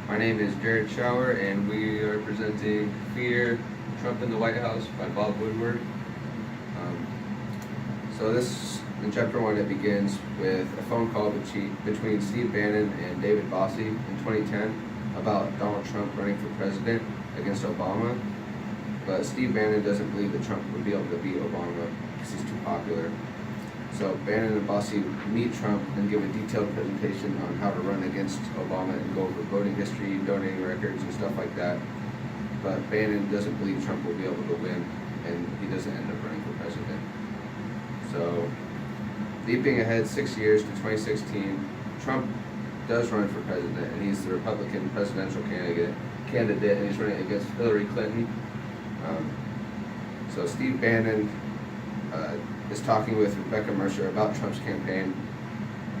My name is Jerid and we are presenting Fear, Trump in the White House by Bob Woodward. So this, in chapter 1, it begins with a phone call between Steve Bannon and David Bossie in 2010 about Donald Trump running for president against Obama. But Steve Bannon doesn't believe that Trump would be able to beat Obama because he's too popular. So Bannon and Bossie meet Trump and give a detailed presentation on how to run against Obama and go over voting history, donating records, and stuff like that. But Bannon doesn't believe Trump will be able to win, and he doesn't end up running for president. So, leaping ahead 6 years to 2016, Trump does run for president, and he's the Republican presidential candidate, and he's running against Hillary Clinton. So Steve Bannon is talking with Rebecca Mercer about Trump's campaign,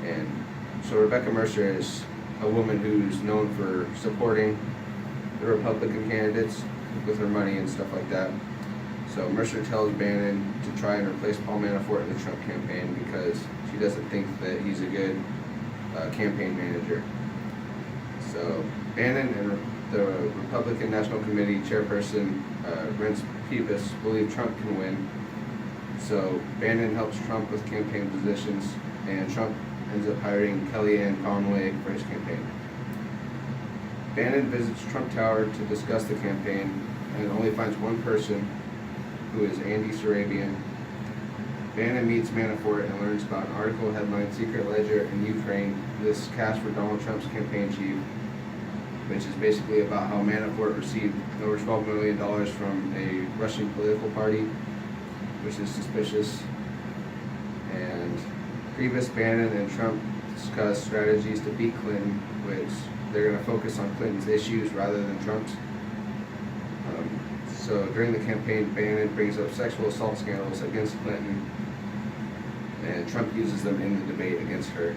and so Rebecca Mercer is a woman who's known for supporting the Republican candidates with her money and stuff like that. So Mercer tells Bannon to try and replace Paul Manafort in the Trump campaign because she doesn't think that he's a good campaign manager. So Bannon and the Republican National Committee chairperson, Reince Priebus, believe Trump can win. So Bannon helps Trump with campaign positions, and Trump ends up hiring Kellyanne Conway for his campaign. Bannon visits Trump Tower to discuss the campaign and only finds one person, who is Andy Sarabian. Bannon meets Manafort and learns about an article headlined "Secret Ledger in Ukraine, this cast for Donald Trump's campaign chief," which is basically about how Manafort received over $12 million from a Russian political party, which is suspicious. And Priebus, Bannon, and Trump discuss strategies to beat Clinton, which they're going to focus on Clinton's issues rather than Trump's. So during the campaign, Bannon brings up sexual assault scandals against Clinton, and Trump uses them in the debate against her.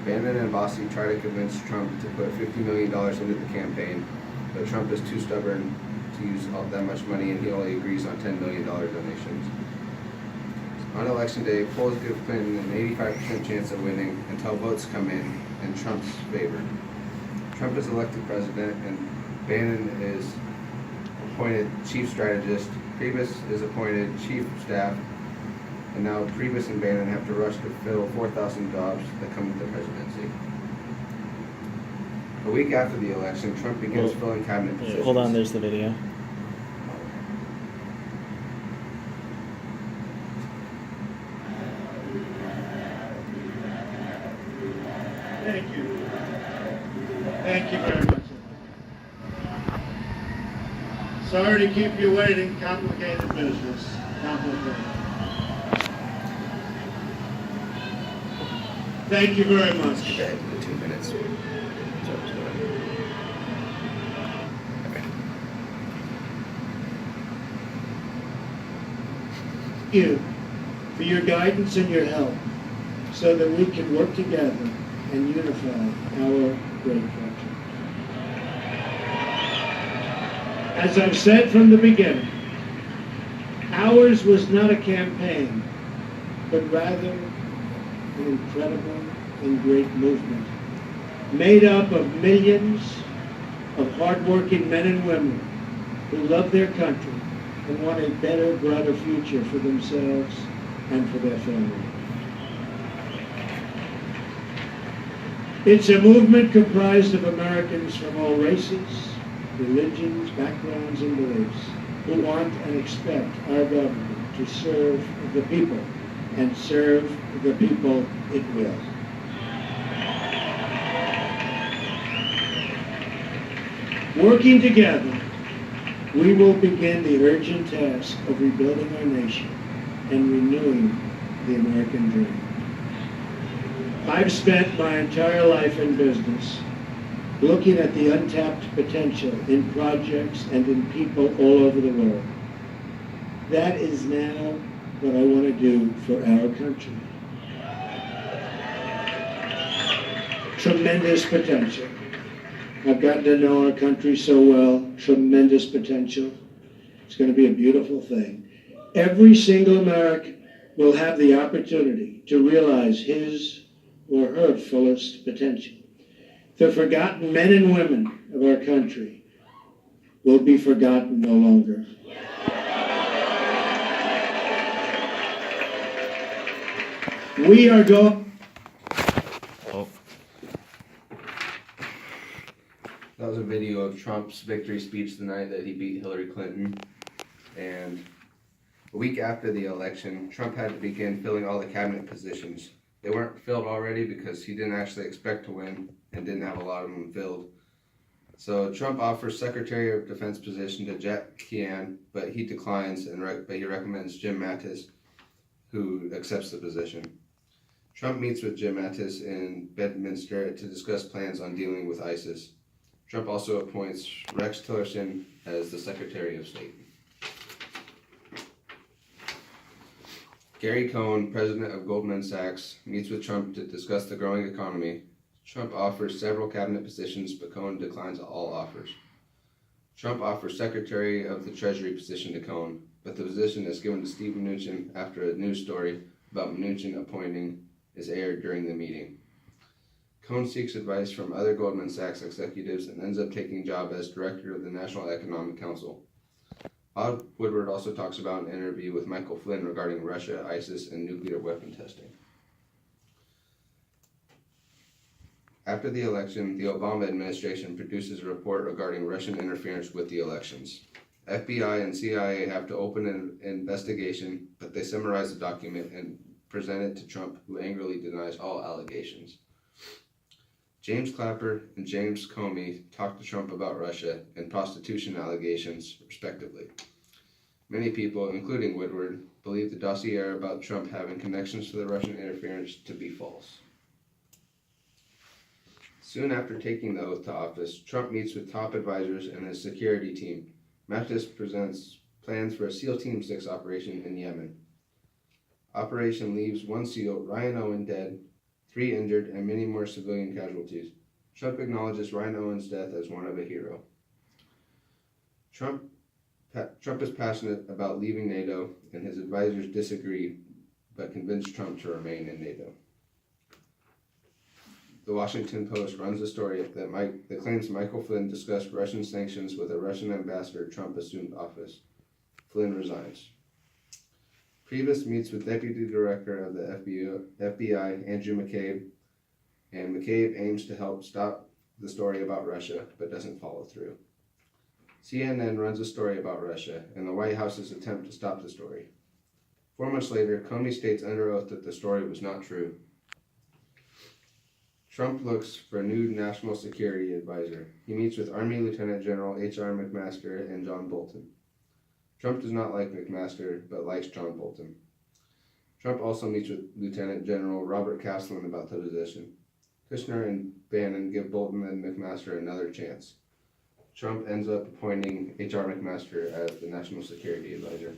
Bannon and Bossie try to convince Trump to put $50 million into the campaign, but Trump is too stubborn to use that much money, and he only agrees on $10 million donations. On election day, polls give Clinton an 85% chance of winning until votes come in Trump's favor. Trump is elected president, and Bannon is appointed chief strategist. Priebus is appointed chief of staff, and now Priebus and Bannon have to rush to fill 4,000 jobs that come with the presidency. A week after the election, Trump begins filling cabinet positions. Hold on, there's the video. Thank you. Thank you very much. Sorry to keep you waiting. Complicated business. Complicated. Thank you very much. Okay, the 2 minutes. Okay. You for your guidance and your help so that we can work together and unify our great country. As I've said from the beginning, ours was not a campaign, but rather an incredible and great movement made up of millions of hardworking men and women who love their country and want a better, brighter future for themselves and for their family. It's a movement comprised of Americans from all races, religions, backgrounds, and beliefs who want and expect our government to serve the people, and serve the people it will. Working together, we will begin the urgent task of rebuilding our nation and renewing the American dream. I've spent my entire life in business looking at the untapped potential in projects and in people all over the world. That is now what I want to do for our country. Tremendous potential. I've gotten to know our country so well. Tremendous potential. It's going to be a beautiful thing. Every single American will have the opportunity to realize his or her fullest potential. The forgotten men and women of our country will be forgotten no longer. We are going. That was a video of Trump's victory speech the night that he beat Hillary Clinton. And a week after the election, Trump had to begin filling all the cabinet positions. They weren't filled already because he didn't actually expect to win and didn't have a lot of them filled. So Trump offers Secretary of Defense position to Jack Keane, but he declines, but he recommends Jim Mattis, who accepts the position. Trump meets with Jim Mattis in Bedminster to discuss plans on dealing with ISIS. Trump also appoints Rex Tillerson as the Secretary of State. Gary Cohn, president of Goldman Sachs, meets with Trump to discuss the growing economy. Trump offers several cabinet positions, but Cohn declines all offers. Trump offers Secretary of the Treasury position to Cohn, but the position is given to Steve Mnuchin after a news story about Mnuchin appointing is aired during the meeting. Cohn seeks advice from other Goldman Sachs executives and ends up taking job as director of the National Economic Council. Woodward also talks about an interview with Michael Flynn regarding Russia, ISIS, and nuclear weapon testing. After the election, the Obama administration produces a report regarding Russian interference with the elections. FBI and CIA have to open an investigation, but they summarize the document and present it to Trump, who angrily denies all allegations. James Clapper and James Comey talked to Trump about Russia and prostitution allegations, respectively. Many people, including Woodward, believe the dossier about Trump having connections to the Russian interference to be false. Soon after taking the oath to office, Trump meets with top advisors and his security team. Mattis presents plans for a SEAL Team 6 operation in Yemen. Operation leaves one SEAL, Ryan Owen, dead, 3 injured, and many more civilian casualties. Trump acknowledges Ryan Owen's death as one of a hero. Trump is passionate about leaving NATO, and his advisors disagree, but convince Trump to remain in NATO. The Washington Post runs a story that claims Michael Flynn discussed Russian sanctions with a Russian ambassador. Trump assumed office. Flynn resigns. Priebus meets with Deputy Director of the FBI, Andrew McCabe, and McCabe aims to help stop the story about Russia, but doesn't follow through. CNN runs a story about Russia, and the White House's attempt to stop the story. 4 months later, Comey states under oath that the story was not true. Trump looks for a new national security advisor. He meets with Army Lieutenant General H.R. McMaster and John Bolton. Trump does not like McMaster, but likes John Bolton. Trump also meets with Lieutenant General Robert Caslen about the position. Kushner and Bannon give Bolton and McMaster another chance. Trump ends up appointing H.R. McMaster as the National Security Advisor.